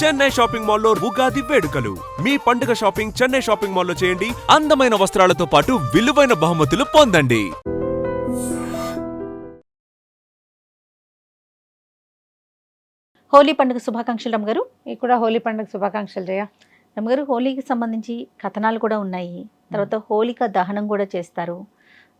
Chennai shopping మాల్లో ఉగాది వేడుకలు. మీ పండుగ షాపింగ్ చెన్నై షాపింగ్ మాల్లో చేయండి. అందమైన వస్త్రాలతో పాటు విలువైన బహుమతులు పొందండి. హోలీ పండుగ శుభాకాంక్షలు రమ్మగారు. మీకు కూడా హోలీ పండుగ శుభాకాంక్షలు జయ. రమ్మగారు, హోలీకి సంబంధించి కథనాలు కూడా ఉన్నాయి. తర్వాత హోలిక దహనం కూడా చేస్తారు.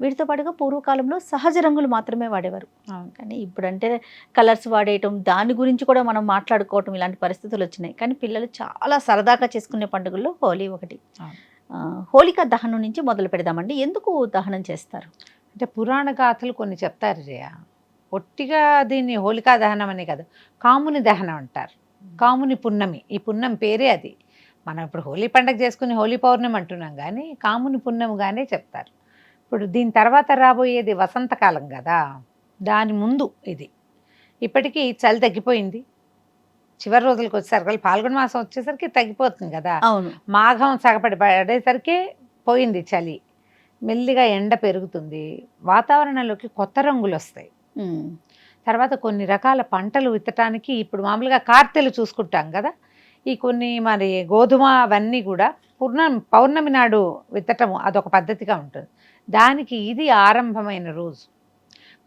వీటితో పాటుగా పూర్వకాలంలో సహజ రంగులు మాత్రమే వాడేవారు. కానీ ఇప్పుడంటే కలర్స్ వాడేయటం, దాని గురించి కూడా మనం మాట్లాడుకోవటం, ఇలాంటి పరిస్థితులు వచ్చినాయి. కానీ పిల్లలు చాలా సరదాగా చేసుకునే పండుగల్లో హోలీ ఒకటి. హోలిక దహనం నుంచి మొదలు పెడదామండి. ఎందుకు దహనం చేస్తారు? అంటే పురాణ గాథలు కొన్ని చెప్తారు జయ. ఒట్టిగా దీన్ని హోలికా దహనం అనే కాదు, కాముని దహనం అంటారు. కాముని పున్నమి, ఈ పున్నమి పేరే అది. మనం ఇప్పుడు హోలీ పండుగ చేసుకుని హోలీ పౌర్ణమి అంటున్నాం, కానీ కాముని పున్నమిగానే చెప్తారు. ఇప్పుడు దీని తర్వాత రాబోయేది వసంతకాలం కదా, దాని ముందు ఇది. ఇప్పటికీ చలి తగ్గిపోయింది. చివరి రోజులకు వచ్చేసరికి పాల్గొన మాసం వచ్చేసరికి తగ్గిపోతుంది కదా. అవును, మాఘం సగపడి పడేసరికి పోయింది చలి. మెల్లిగా ఎండ పెరుగుతుంది, వాతావరణంలోకి కొత్త రంగులు వస్తాయి. తర్వాత కొన్ని రకాల పంటలు విత్తటానికి ఇప్పుడు మామూలుగా కార్తెలు చూసుకుంటాం కదా, ఈ కొన్ని మరి గోధుమ అవన్నీ కూడా పౌర్ణమి నాడు విత్తటము అదొక పద్ధతిగా ఉంటుంది. దానికి ఇది ఆరంభమైన రోజు.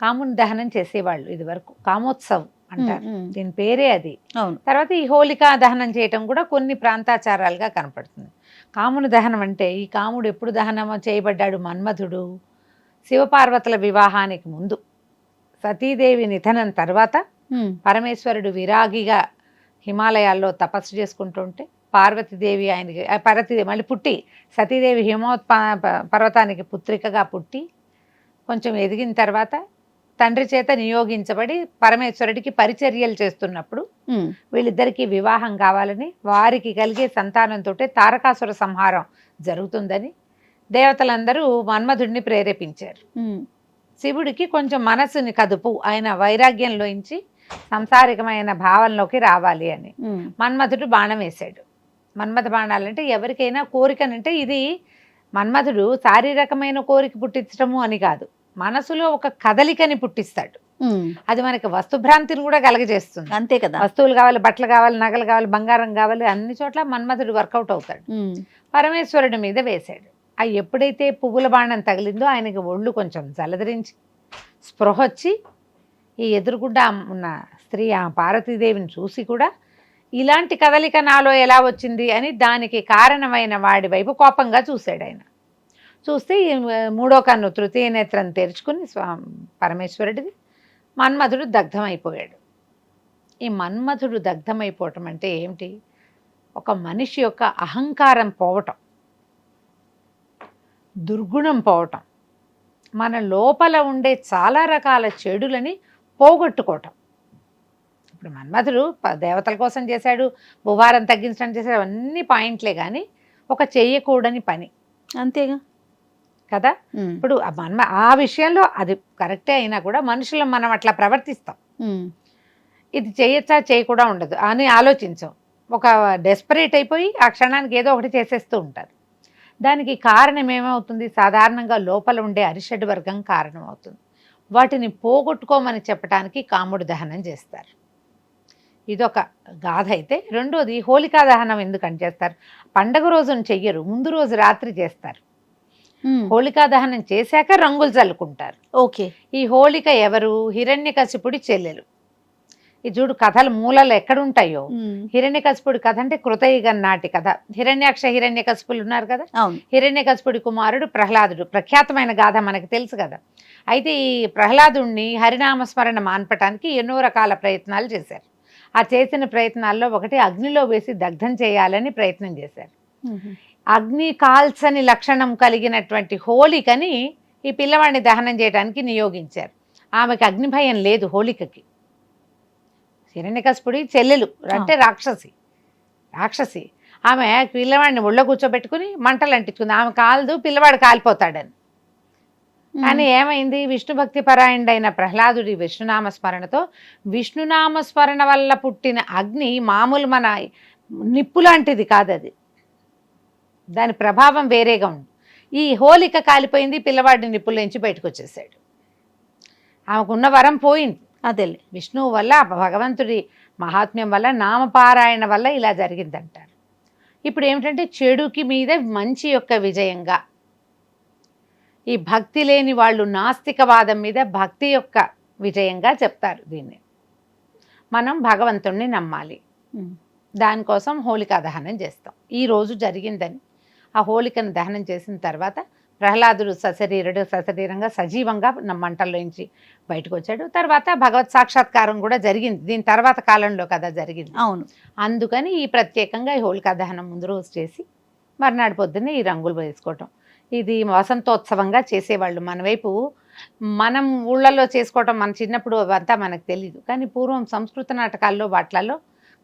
కాముని దహనం చేసేవాళ్ళు ఇది వరకు, కామోత్సవం అంటారు, దీని పేరే అది. తర్వాత ఈ హోలికా దహనం చేయటం కూడా కొన్ని ప్రాంతాచారాలుగా కనపడుతుంది. కాముని దహనం అంటే ఈ కాముడు ఎప్పుడు దహనం చేయబడ్డాడు? మన్మధుడు శివపార్వతుల వివాహానికి ముందు, సతీదేవి నిధనం తర్వాత పరమేశ్వరుడు విరాగిగా హిమాలయాల్లో తపస్సు చేసుకుంటుంటే పార్వతీదేవి ఆయనకి మళ్ళీ పుట్టి, సతీదేవి పర్వతానికి పుత్రికగా పుట్టి కొంచెం ఎదిగిన తర్వాత తండ్రి చేత నియోగించబడి పరమేశ్వరుడికి పరిచర్యలు చేస్తున్నప్పుడు వీళ్ళిద్దరికీ వివాహం కావాలని, వారికి కలిగే సంతానంతో తారకాసుర సంహారం జరుగుతుందని దేవతలందరూ మన్మధుడిని ప్రేరేపించారు. శివుడికి కొంచెం మనసుని కదుపు, ఆయన వైరాగ్యంలోంచి సంసారికమైన భావంలోకి రావాలి అని మన్మధుడు బాణం వేశాడు. మన్మథ బాణాలంటే ఎవరికైనా కోరికనంటే, ఇది మన్మధుడు శారీరకమైన కోరిక పుట్టించడము అని కాదు, మనసులో ఒక కదలికని పుట్టిస్తాడు. అది మనకి వస్తుభ్రాంతిని కూడా కలగజేస్తుంది. అంతే కదా, వస్తువులు కావాలి, బట్టలు కావాలి, నగలు కావాలి, బంగారం కావాలి, అన్ని చోట్ల మన్మధుడు వర్కౌట్ అవుతాడు. పరమేశ్వరుడి మీద వేశాడు. ఆ ఎప్పుడైతే పువ్వుల బాణం తగిలిందో ఆయనకి ఒళ్ళు కొంచెం జలధరించి స్పృహ వచ్చి, ఈ ఎదురుగుడ్డ ఉన్న స్త్రీ ఆ పార్వతీదేవిని చూసి కూడా ఇలాంటి కదలిక నాలో ఎలా వచ్చింది అని దానికి కారణమైన వాడి వైపు కోపంగా చూశాడు. ఆయన చూస్తే మూడో కన్ను తృతీయ నేత్రం తెరుచుకుని పరమేశ్వరుడిది, మన్మధుడు దగ్ధమైపోయాడు. ఈ మన్మధుడు దగ్ధమైపోవటం అంటే ఏమిటి? ఒక మనిషి యొక్క అహంకారం పోవటం, దుర్గుణం పోవటం, మన లోపల ఉండే చాలా రకాల చెడులని పోగొట్టుకోవటం. ఇప్పుడు మన్మధుడు దేవతల కోసం చేశాడు, భూభారం తగ్గించడం చేశాడు, అవన్నీ పాయింట్లే, కానీ ఒక చెయ్యకూడని పని అంతేగా కదా. ఇప్పుడు ఆ విషయంలో అది కరెక్టే అయినా కూడా మనుషులు మనం అట్లా ప్రవర్తిస్తాం. ఇది చేయొచ్చా చేయకూడా ఉండదు అని ఆలోచించాం. ఒక డెస్పరేట్ అయిపోయి ఆ క్షణానికి ఏదో ఒకటి చేసేస్తూ ఉంటారు. దానికి కారణం ఏమవుతుంది? సాధారణంగా లోపల ఉండే అరిషడ్ వర్గం కారణం అవుతుంది. వాటిని పోగొట్టుకోమని చెప్పడానికి కాముడు దహనం చేస్తారు. ఇదొక గాథ అయితే. రెండోది హోలికా దహనం ఎందుకని చేస్తారు? పండగ రోజున చెయ్యరు, ముందు రోజు రాత్రి చేస్తారు. హోలికా దహనం చేశాక రంగులు చల్లుకుంటారు. ఓకే. ఈ హోలిక ఎవరు? హిరణ్యకశిపుడి చెల్లెలు. ఈ చూడు కథల మూలలు ఎక్కడుంటాయో. హిరణ్యకశిపుడి కథ అంటే కృతయుగం నాటి కథ. హిరణ్యాక్ష హిరణ్యకశిపులు ఉన్నారు కదా, హిరణ్యకశిపుడి కుమారుడు ప్రహ్లాదుడు, ప్రఖ్యాతమైన గాథ మనకు తెలుసు కదా. అయితే ఈ ప్రహ్లాదుడిని హరినామస్మరణ మాన్పటానికి ఎన్నో రకాల ప్రయత్నాలు చేశారు. ఆ చేసిన ప్రయత్నాల్లో ఒకటి అగ్నిలో వేసి దగ్ధం చేయాలని ప్రయత్నం చేశారు. అగ్ని కాల్చని లక్షణం కలిగినటువంటి హోలికని ఈ పిల్లవాడిని దహనం చేయడానికి నియోగించారు. ఆమెకి అగ్ని భయం లేదు హోలికకి. హిరణ్యకశిపుడి చెల్లెలు అంటే రాక్షసి ఆమె పిల్లవాడిని ఒళ్ళో కూర్చోబెట్టుకుని మంటలు అంటించుకుంది. ఆమె కాలదు, పిల్లవాడు కాలిపోతాడని. కానీ ఏమైంది? విష్ణు భక్తి పరాయణుడైన ప్రహ్లాదుడి విష్ణునామస్మరణతో, విష్ణునామస్మరణ వల్ల పుట్టిన అగ్ని మామూలు మన నిప్పు లాంటిది కాదు, అది దాని ప్రభావం వేరేగా ఉంది. ఈ హోలిక కాలిపోయింది, పిల్లవాడిని నిప్పుల్లోంచి బయటకు వచ్చేసాడు. ఆమెకున్న వరం పోయింది. అదే విష్ణువు వల్ల భగవంతుడి మహాత్మ్యం వల్ల, నామపారాయణ వల్ల ఇలా జరిగిందంటారు. ఇప్పుడు ఏమిటంటే చెడుకి మీద మంచి యొక్క విజయంగా, ఈ భక్తి లేని వాళ్ళు నాస్తికవాదం మీద భక్తి యొక్క విజయంగా చెప్తారు దీన్ని. మనం భగవంతుణ్ణి నమ్మాలి, దానికోసం హోళికా దహనం చేస్తాం. ఈ రోజు జరిగిందని ఆ హోళికను దహనం చేసిన తర్వాత ప్రహ్లాదుడు సశరీరంగా సజీవంగా మంటల్లోంచి బయటకు వచ్చాడు. తర్వాత భగవత్ సాక్షాత్కారం కూడా జరిగింది దీని తర్వాత కాలంలో కదా జరిగింది. అవును. అందుకని ఈ ప్రత్యేకంగా ఈ హోళికా దహనం ముందు రోజు చేసి మర్నాడు పొద్దున్నే ఈ రంగులు వేసుకోవటం, ఇది వసంతోత్సవంగా చేసేవాళ్ళు. మన వైపు మనం ఊళ్ళల్లో చేసుకోవటం మన చిన్నప్పుడు అవంతా మనకు తెలీదు, కానీ పూర్వం సంస్కృత నాటకాల్లో వాటిలలో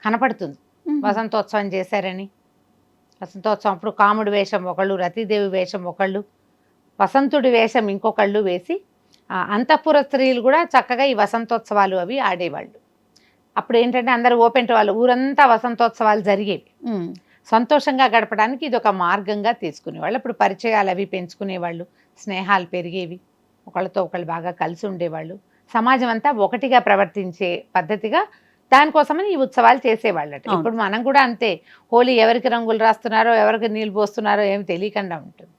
కనపడుతుంది వసంతోత్సవం చేశారని. వసంతోత్సవం అప్పుడు కాముడి వేషం ఒకళ్ళు, రతీదేవి వేషం ఒకళ్ళు, వసంతుడి వేషం ఇంకొకళ్ళు వేసి అంతఃపుర స్త్రీలు కూడా చక్కగా ఈ వసంతోత్సవాలు అవి ఆడేవాళ్ళు. అప్పుడు ఏంటంటే అందరూ ఓపెన్ వాళ్ళు, ఊరంతా వసంతోత్సవాలు జరిగేవి. సంతోషంగా గడపడానికి ఇది ఒక మార్గంగా తీసుకునేవాళ్ళు. అప్పుడు పరిచయాలు అవి పెంచుకునేవాళ్ళు, స్నేహాలు పెరిగేవి, ఒకళ్ళతో ఒకళ్ళు బాగా కలిసి ఉండేవాళ్ళు. సమాజం అంతా ఒకటిగా ప్రవర్తించే పద్ధతిగా దానికోసమని ఈ ఉత్సవాలు చేసేవాళ్ళట. ఇప్పుడు మనం కూడా అంతే, హోలీ ఎవరికి రంగులు రాస్తున్నారో ఎవరికి నీళ్ళు పోస్తున్నారో ఏమి తెలియకుండా ఉంటుంది.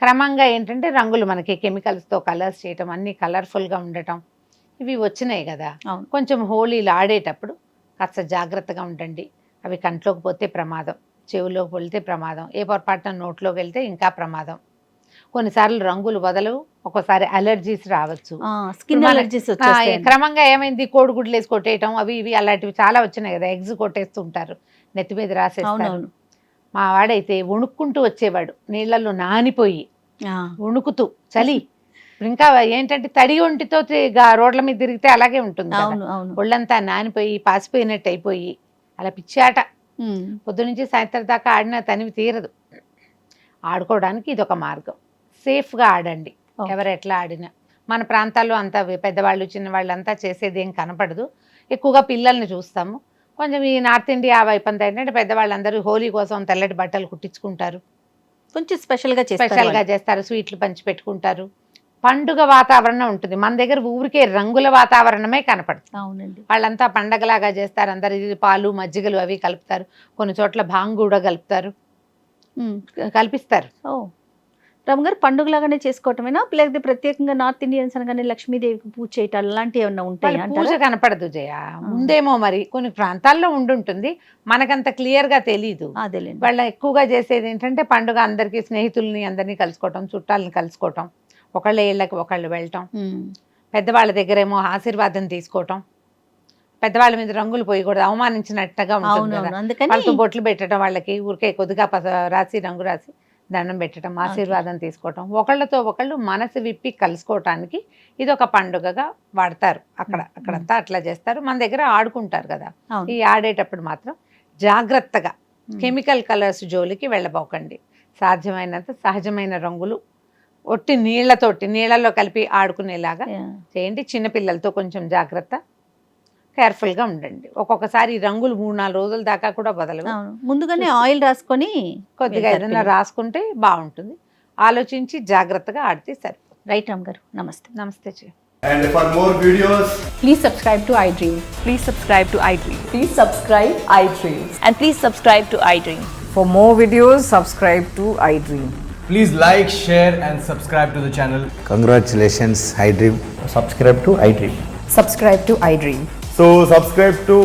క్రమంగా ఏంటంటే రంగులు మనకి కెమికల్స్తో కలర్స్ చేయటం, అన్నీ కలర్ఫుల్గా ఉండటం ఇవి వచ్చినాయి కదా. కొంచెం హోలీలు ఆడేటప్పుడు కాస్త జాగ్రత్తగా ఉండండి. అవి కంట్లోకి పోతే ప్రమాదం, చెవులోకి వెళ్తే ప్రమాదం, ఏ పొరపాటున నోట్లోకి వెళ్తే ఇంకా ప్రమాదం. కొన్నిసార్లు రంగులు వదలవు, ఒక్కోసారి అలర్జీస్ రావచ్చు, స్కిన్ అలర్జీస్. క్రమంగా ఏమైంది, కోడిగుడ్లు వేసి కొట్టేయటం అవి ఇవి అలాంటివి చాలా వచ్చినాయి కదా. ఎగ్స్ కొట్టేస్తూ ఉంటారు, నెత్తి మీద రాసేస్తారు. మా వాడైతే వణుక్కుంటూ వచ్చేవాడు, నీళ్లలో నానిపోయి వణుకుతూ చలి. ఇంకా ఏంటంటే తడి ఒంటితో రోడ్ల మీద తిరిగితే అలాగే ఉంటుంది, ఒళ్ళంతా నానిపోయి పాసిపోయినట్టు అయిపోయి అలా పిచ్చాట. పొద్దునుంచి సాయంత్రం దాకా ఆడినా తనివి తీరదు. ఆడుకోవడానికి ఇది ఒక మార్గం. సేఫ్గా ఆడండి ఎవరు ఎట్లా ఆడినా. మన ప్రాంతాల్లో అంతా పెద్దవాళ్ళు చిన్నవాళ్ళు అంతా చేసేది ఏం కనపడదు, ఎక్కువగా పిల్లల్ని చూస్తాము. కొంచెం ఈ నార్త్ ఇండియా వైపు అంతా ఏంటంటే పెద్దవాళ్ళందరూ హోలీ కోసం తెల్లటి బట్టలు కుట్టించుకుంటారు, కొంచెం స్పెషల్గా చేస్తారు, స్వీట్లు పంచి పెట్టుకుంటారు. పండుగ వాతావరణం ఉంటుంది. మన దగ్గర ఊరికే రంగుల వాతావరణమే కనపడుతుంది. అవునండి, వాళ్ళంతా పండగలాగా చేస్తారు. అందరు పాలు మజ్జిగలు అవి కలుపుతారు, కొన్ని చోట్ల భాంగ్ కూడా కల్పిస్తారు. రామ్ పండుగలాగానే చేసుకోవటమేనా, లేకపోతే ప్రత్యేకంగా నార్త్ ఇండియన్స్ అనగానే లక్ష్మీదేవికి పూజ చేయటం అలాంటివి ఏమన్నా ఉంటాయి? పూజ కనపడదు జయ, ఉందేమో మరి కొన్ని ప్రాంతాల్లో ఉండుంటుంది, మనకంత క్లియర్ గా తెలీదు. వాళ్ళ ఎక్కువగా చేసేది ఏంటంటే పండుగ అందరికి స్నేహితుల్ని అందరినీ కలుసుకోవటం, చుట్టాలని కలుసుకోవటం, ఒకళ్ళ ఇళ్ళకి ఒకళ్ళు వెళ్ళటం, పెద్దవాళ్ళ దగ్గర ఏమో ఆశీర్వాదం తీసుకోవటం. పెద్దవాళ్ళ మీద రంగులు పోయకూడదు, అవమానించినట్టుగా ఉంటుంది కదా. వాళ్ళతో బొట్లు పెట్టడం, వాళ్ళకి ఊరికే కొద్దిగా రాసి రంగు రాసి దండం పెట్టడం, ఆశీర్వాదం తీసుకోవటం, ఒకళ్ళతో ఒకళ్ళు మనసు విప్పి కలుసుకోవటానికి ఇది ఒక పండుగగా వాడతారు. అక్కడంతా అట్లా చేస్తారు. మన దగ్గర ఆడుకుంటారు కదా. ఈ ఆడేటప్పుడు మాత్రం జాగ్రత్తగా కెమికల్ కలర్స్ జోలికి వెళ్ళబోకండి. సాధ్యమైనంత సహజమైన రంగులు ఒట్టి నీళ్లలో కలిపి ఆడుకునేలాగా చేయండి. చిన్నపిల్లలతో కొంచెం జాగ్రత్త, కేర్ఫుల్గా ఉండండి. ఒక్కొక్కసారి రంగులు 3-4 రోజుల దాకా కూడా బదలవు. ముందుగానే ఆయిల్ రాసుకొని కొద్దిగా ఏదైనా రాసుకుంటే బాగుంటుంది. ఆలోచించి జాగ్రత్తగా ఆడితే సరిపోతుంది. రైట్ రామ్ గారు, నమస్తే. నమస్తే G. And for more videos, please subscribe to iDream. Please subscribe to iDream. Please subscribe iDream. And please subscribe to iDream. For more videos, subscribe to iDream. please like, share and subscribe to the channel. Congratulations, iDream. Subscribe to iDream. Subscribe to iDream. So subscribe to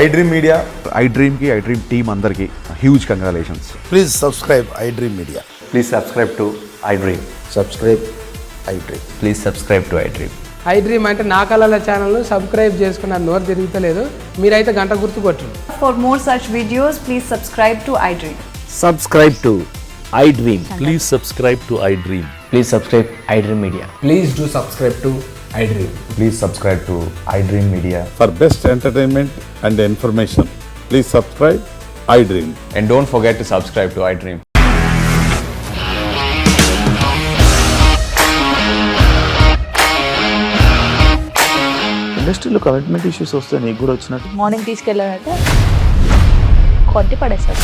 iDream Media. iDream ki iDream team andarki huge congratulations. Please subscribe iDream Media. Please subscribe to iDream. Subscribe iDream. Please subscribe to iDream. iDream అంటే నా కళల ఛానల్ను subscribe చేసుకున్న నోరు తిరుగుతలేదు, మీరైతే గంట గుర్తు కొట్టండి. For more such videos, please subscribe to iDream. Subscribe to iDream. Please subscribe to iDream. Please subscribe iDream Media. Please do subscribe to iDream. Please subscribe to iDream Media. For best entertainment and information, please subscribe iDream. And don't forget to subscribe to iDream. ఇండస్ట్రీలో commitment issues వస్తే నీకు కూడా వచ్చినట్టు morning తీసుకెళ్ళాలంటే కొట్టి పడేస్తారు.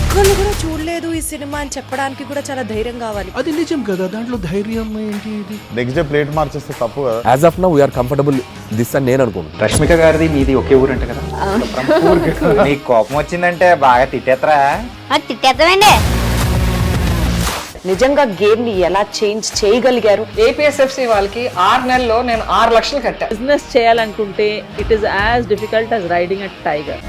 ఒక్కళ్ళు కూడా చూడలేదు ఈ సినిమా అని చెప్పడానికి కూడా చాలా ధైర్యం కావాలి. అది నిజం కదా, దాంట్లో ధైర్యం ఏంటి? ఇది నెక్స్ట్ డే ప్లేట్ మార్చేస్తే తప్పు కదా. As of now we are comfortable this అని నేను అనుకుంటున్నాను. రష్మిక గారిది మీది ఒకే ఊరంట కదా. నీకు కోపం వచ్చిందంటే బాగా తిట్టేత్తరా? తిట్టేద్దామండి. నిజంగా గేమ్ ని ఎలా చేంజ్ చేయగలిగారు? ఏపీఎస్ఎఫ్సి వాళ్ళకి 6 నెలల్లో నేను 6 లక్షలు కట్టా. బిజినెస్ చేయాలనుకుంటే it is as difficult as riding a tiger.